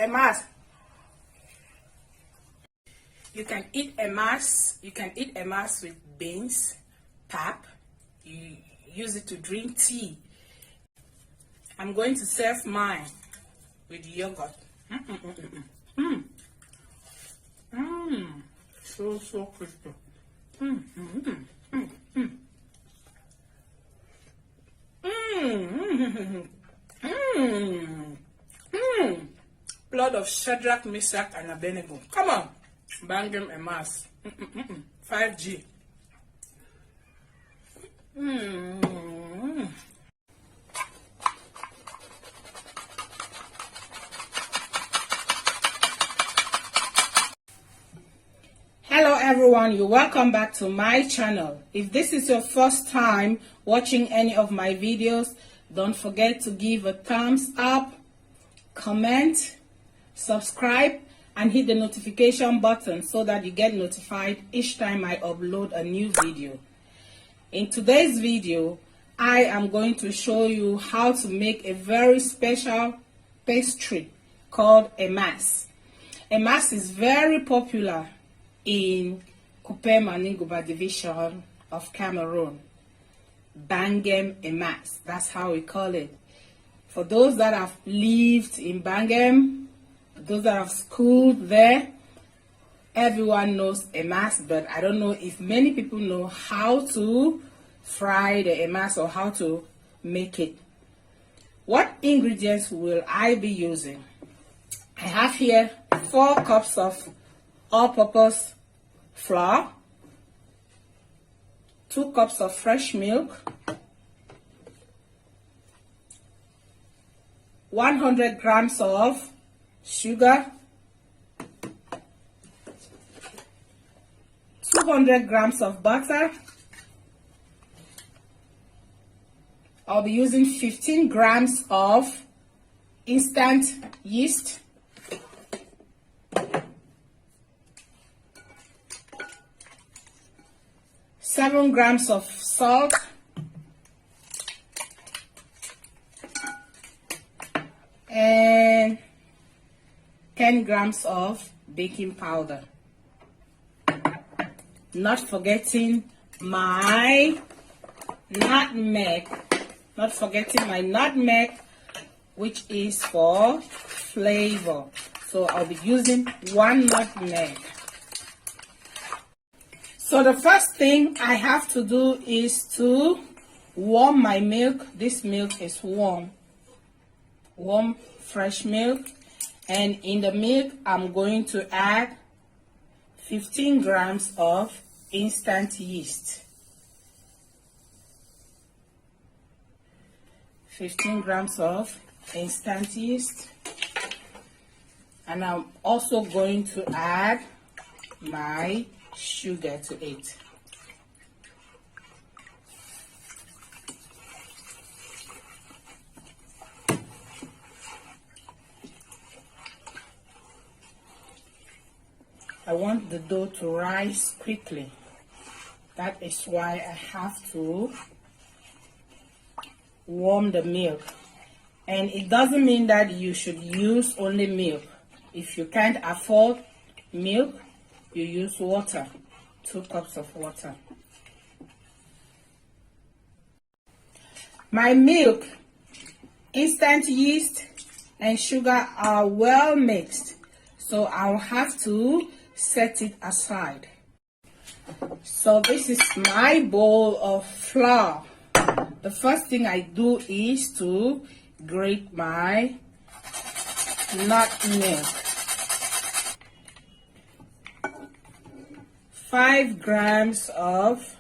EMASS. You can eat EMASS. You can eat EMASS with beans, pap. You use it to drink tea. I'm going to serve mine with yogurt. So crispy. Blood of Shadrach, Meshach, and Abednego. Come on, BANGEM EMASS. 5G. Hello everyone, you're welcome back to my channel. If this is your first time watching any of my videos, don't forget to give a thumbs up, comment, subscribe, and hit the notification button so that you get notified each time I upload a new video. In today's video, I am going to show you how to make a very special pastry called EMASS. EMASS is very popular in Coupe Maningoba division of Cameroon. BANGEM EMASS, that's how we call it. For those that have lived in BANGEM, those that have schooled there, everyone knows EMASS, but I don't know if many people know how to fry the EMASS or how to make it. What ingredients will I be using? I have here 4 cups of all-purpose flour, 2 cups of fresh milk, 100 grams of sugar, 200 grams of butter. I'll be using 15 grams of instant yeast, 7 grams of salt, and 10 grams of baking powder. Not forgetting my nutmeg. Which is for flavor. So I'll be using 1 nutmeg. So the first thing I have to do is to warm my milk. This milk is warm fresh milk, and in the milk I'm going to add 15 grams of instant yeast. 15 grams of instant yeast, and I'm also going to add my sugar to it. I want the dough to rise quickly. That is why I have to warm the milk. And it doesn't mean that you should use only milk. If you can't afford milk, you use water, 2 cups of water. My milk, instant yeast, and sugar are well mixed, so I'll have to set it aside. So this is my bowl of flour. The first thing I do is to grate my nutmeg. 5 grams of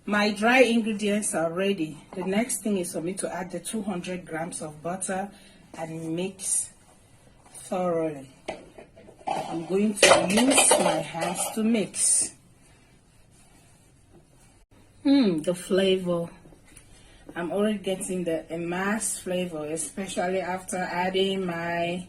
my dry ingredients are ready. The next thing is for me to add the 200 grams of butter and mix thoroughly. I'm going to use my hands to mix. The flavor. I'm already getting the EMASS flavor, especially after adding my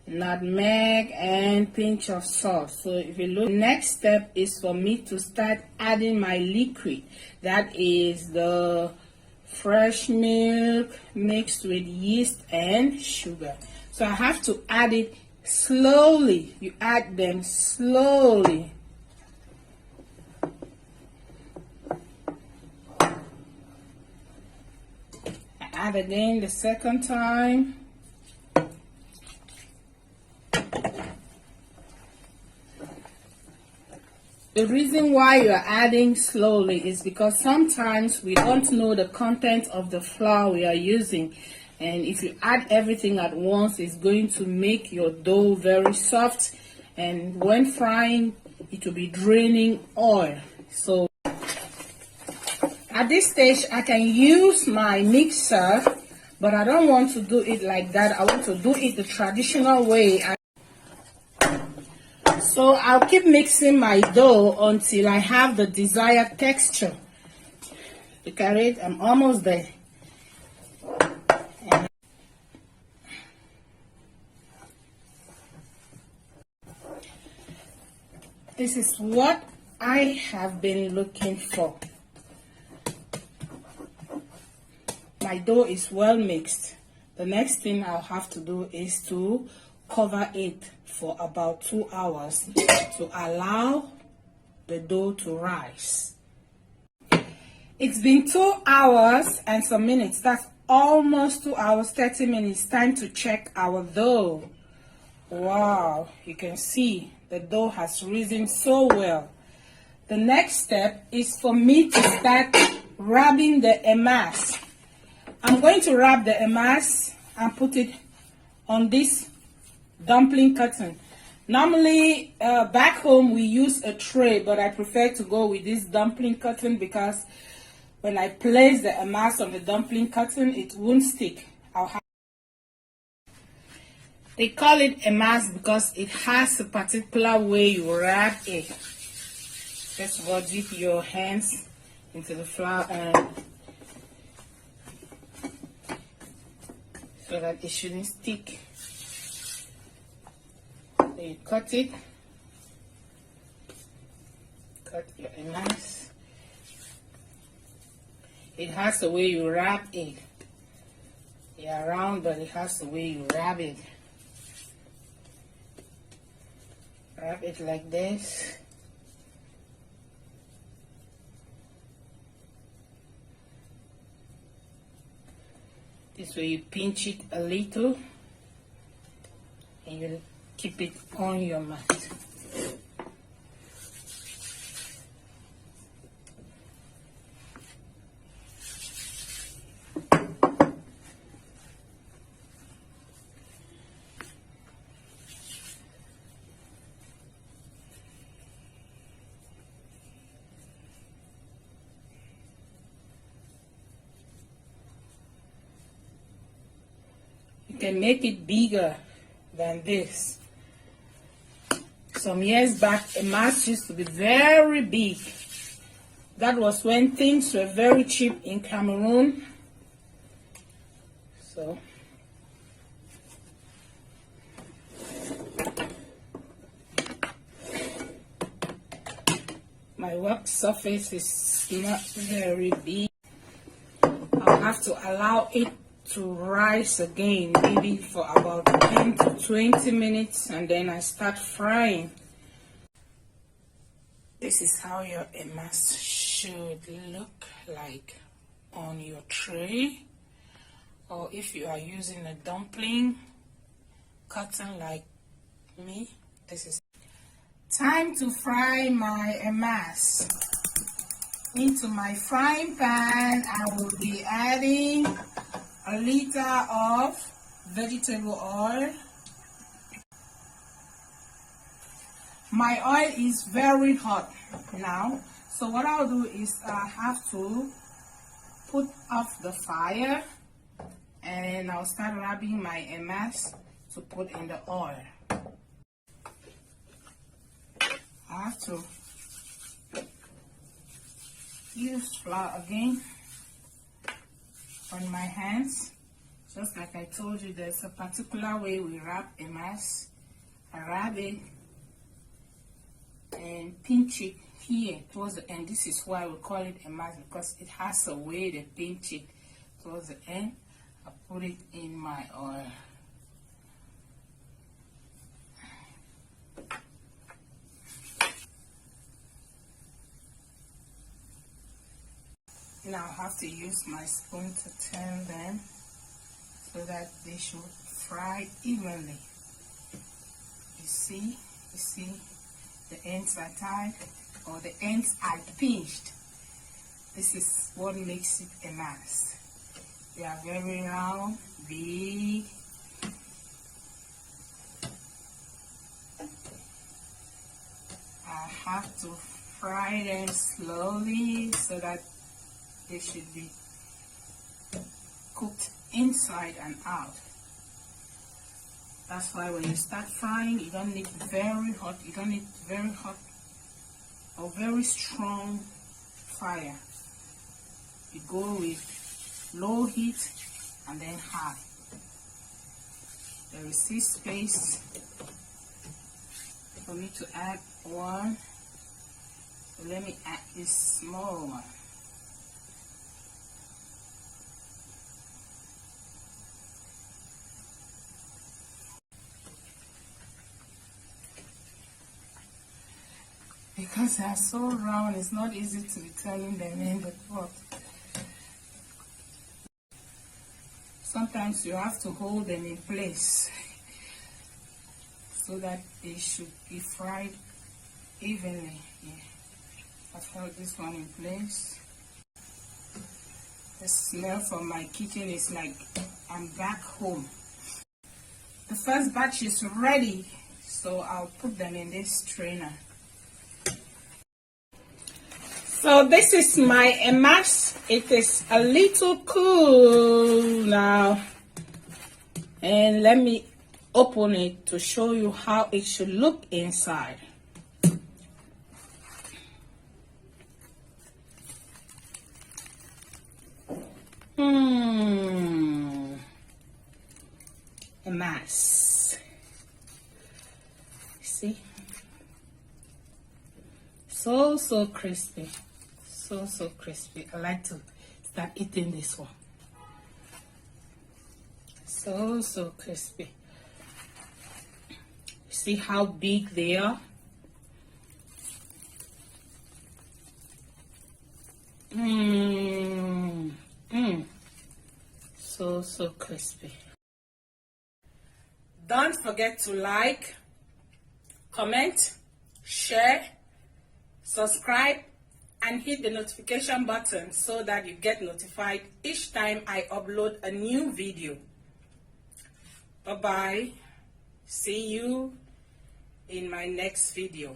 nutmeg and pinch of salt. So if you look, next step is for me to start adding my liquid. That is the fresh milk mixed with yeast and sugar. So I have to add it slowly. You add them slowly. I add again the second time. The reason why you're adding slowly is because sometimes we don't know the content of the flour we are using, and if you add everything at once, it's going to make your dough very soft, and when frying it will be draining oil. So at this stage I can use my mixer, but I don't want to do it like that. I want to do it the traditional way. So I'll keep mixing my dough until I have the desired texture. Look at it, I'm almost there. This is what I have been looking for. My dough is well mixed. The next thing I'll have to do is to cover it for about 2 hours to allow the dough to rise. It's been 2 hours and some minutes. That's almost 2 hours, 30 minutes. Time to check our dough. Wow, you can see the dough has risen so well. The next step is for me to start rubbing the EMASS. I'm going to rub the EMASS and put it on this dumpling curtain. Normally back home we use a tray, but I prefer to go with this dumpling curtain because when I place the EMASS on the dumpling curtain it won't stick. They call it EMASS because it has a particular way you wrap it. First of all, dip your hands into the flour and so that it shouldn't stick. Then you cut it. Cut your EMASS. It has the way you wrap it. Yeah, round, but it has the way you wrap it. Wrap it like this. This way you pinch it a little and you keep it on your mat. You can make it bigger than this. Some years back, EMASS used to be very big. That was when things were very cheap in Cameroon. So my work surface is not very big. I'll have to allow it to rise again, maybe for about 10 to 20 minutes, and then I start frying. This is how your EMASS should look like on your tray, or if you are using a dumpling curtain like me. This is time to fry my EMASS. Into my frying pan I will be adding a liter of vegetable oil. My oil is very hot now, so what I'll do is I have to put off the fire and I'll start rubbing my EMASS to put in the oil. I have to use flour again on my hands. Just like I told you, there's a particular way we wrap EMASS. I wrap it and pinch it here towards the end. This is why we call it EMASS, because it has a way to pinch it towards the end. I put it in my oil. Now I have to use my spoon to turn them so that they should fry evenly. You see the ends are tied, or the ends are pinched. This is what makes it a mass. They are very round, big. I have to fry them slowly so that they should be cooked inside and out. That's why when you start frying, you don't need very hot. You don't need very hot or very strong fire. You go with low heat and then high. There is still space for me to add one. So let me add this small one. Because they are so round, it's not easy to be turning them in the pot. Sometimes you have to hold them in place so that they should be fried evenly. Yeah. I've held this one in place. The smell from my kitchen is like I'm back home. The first batch is ready, so I'll put them in this strainer. So this is my EMASS. It is a little cool now. And let me open it to show you how it should look inside. EMASS. See? So crispy. So crispy. I like to start eating this one. So crispy. See how big they are? So crispy. Don't forget to like, comment, share, subscribe, and hit the notification button so that you get notified each time I upload a new video. Bye bye. See you in my next video.